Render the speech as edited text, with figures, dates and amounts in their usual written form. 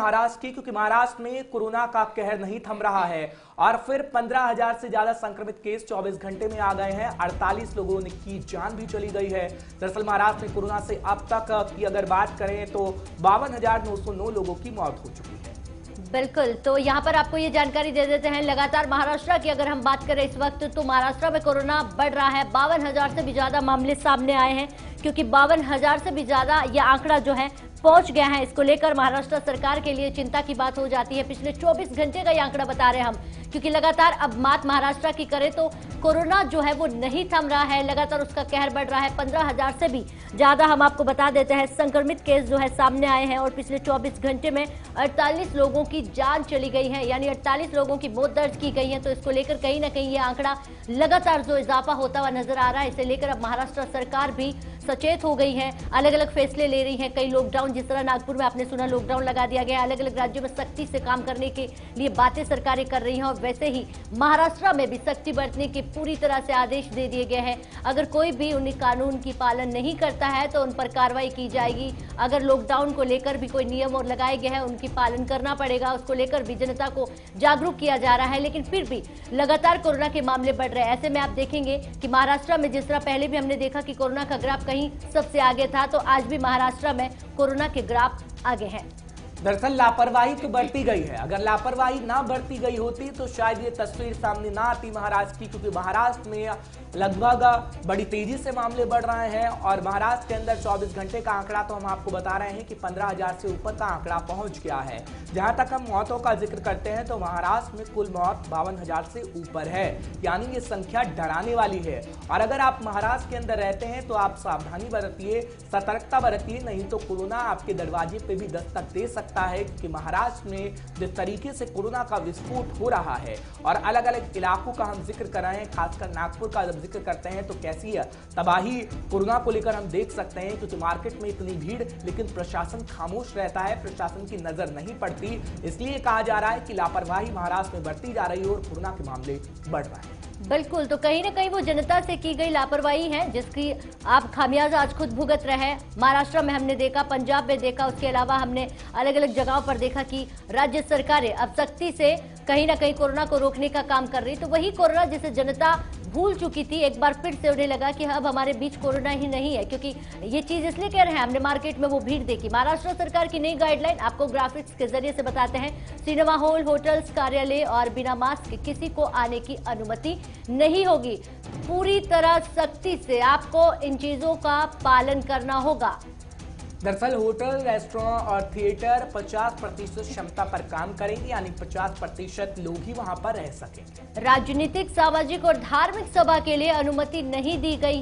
महाराष्ट्र की, क्योंकि महाराष्ट्र में कोरोना का कहर नहीं थम रहा है और फिर 15,000 से ज्यादा संक्रमित केस 24 घंटे में आ गए हैं। 48 लोगों की जान भी चली गई है। दरअसल महाराष्ट्र में कोरोना से अब तक की अगर बात करें तो 52,909 लोगों की मौत हो चुकी है। बिल्कुल, तो यहाँ पर आपको ये जानकारी दे देते हैं। लगातार महाराष्ट्र की अगर हम बात करें इस वक्त, तो महाराष्ट्र में कोरोना बढ़ रहा है। 52,000 से भी ज्यादा मामले सामने आए हैं, क्योंकि 52,000 से भी ज्यादा यह आंकड़ा जो है पहुंच गया है। इसको लेकर महाराष्ट्र सरकार के लिए चिंता की बात हो जाती है। पिछले 24 घंटे का ये आंकड़ा बता रहे हैं हम, क्योंकि लगातार अब बात महाराष्ट्र की करें तो कोरोना जो है वो नहीं थम रहा है, लगातार उसका कहर बढ़ रहा है। 15,000 से भी ज्यादा हम आपको बता देते हैं संक्रमित केस जो है सामने आए हैं और पिछले 24 घंटे में 48 लोगों की जान चली गई है, यानी 48 लोगों की मौत दर्ज की गई है। तो इसको लेकर कहीं ना कहीं ये आंकड़ा लगातार जो इजाफा होता हुआ नजर आ रहा है। इसे लेकर अब महाराष्ट्र सरकार भी सचेत हो गई है, अलग अलग फैसले ले रही है। कई लॉकडाउन, जिस तरह नागपुर में आपने सुना लॉकडाउन लगा दिया गया, अलग अलग राज्यों में सख्ती से काम करने के लिए बातें सरकारें कर रही हैं और वैसे ही महाराष्ट्र में भी सख्ती बरतने के पूरी तरह से आदेश दे दिए गए हैं। अगर कोई भी उन्हें कानून की पालन नहीं करता है तो उन पर कार्रवाई की जाएगी। अगर लॉकडाउन को लेकर भी कोई नियम और लगाए गए हैं उनकी पालन करना पड़ेगा, उसको लेकर भी जनता को जागरूक किया जा रहा है। लेकिन फिर भी लगातार कोरोना के मामले बढ़ रहे हैं। ऐसे में आप देखेंगे कि महाराष्ट्र में जिस तरह पहले भी हमने देखा कि कोरोना का ग्राफ कहीं सबसे आगे था, तो आज भी महाराष्ट्र में कोरोना के ग्राफ आगे हैं। दरअसल लापरवाही तो बढ़ती गई है। अगर लापरवाही ना बढ़ती गई होती तो शायद ये तस्वीर सामने ना आती महाराष्ट्र की, क्योंकि महाराष्ट्र में लगभग बड़ी तेजी से मामले बढ़ रहे हैं और महाराष्ट्र के अंदर 24 घंटे का आंकड़ा तो हम आपको बता रहे हैं कि 15,000 से ऊपर का आंकड़ा पहुंच गया है। जहां तक हम मौतों का जिक्र करते हैं तो महाराष्ट्र में कुल मौत 52,000 से ऊपर है, यानी ये संख्या डराने वाली है। और अगर आप महाराष्ट्र के अंदर रहते हैं तो आप सावधानी बरतिए, सतर्कता बरतिए, नहीं तो कोरोना आपके दरवाजे पे भी दस्तक दे सकता है। कि महाराष्ट्र में जिस तरीके से कोरोना का विस्फोट हो रहा है और अलग अलग इलाकों का हम जिक्र कर रहे हैं, खासकर नागपुर का जब जिक्र करते हैं तो कैसी तबाही कोरोना को लेकर हम देख सकते हैं। क्योंकि मार्केट में इतनी भीड़, लेकिन प्रशासन खामोश रहता है, प्रशासन की नजर नहीं पड़ती। इसलिए कहा जा रहा है कि लापरवाही महाराष्ट्र में बढ़ती जा रही है और कोरोना के मामले बढ़ रहे हैं। बिल्कुल, तो कहीं ना कहीं वो जनता से की गई लापरवाही है जिसकी आप खामियाजा आज खुद भुगत रहे हैं। महाराष्ट्र में हमने देखा, पंजाब में देखा, उसके अलावा हमने अलग अलग जगहों पर देखा कि राज्य सरकारें अब सख्ती से कहीं ना कहीं कोरोना को रोकने का काम कर रही। तो वही कोरोना जिसे जनता भूल चुकी थी, एक बार फिर से उन्हें लगा कि अब हमारे बीच कोरोना ही नहीं है। क्योंकि ये चीज इसलिए कह रहे हैं, हमने मार्केट में वो भीड़ देखी। महाराष्ट्र सरकार की नई गाइडलाइन आपको ग्राफिक्स के जरिए से बताते हैं। सिनेमा हॉल, होटल्स, कार्यालय और बिना मास्क के किसी को आने की अनुमति नहीं होगी। पूरी तरह सख्ती से आपको इन चीजों का पालन करना होगा। दरअसल होटल, रेस्टोरेंट और थिएटर 50% क्षमता पर काम करेंगे, यानी 50% लोग ही वहां पर रह सकेंगे। राजनीतिक, सामाजिक और धार्मिक सभा के लिए अनुमति नहीं दी गई।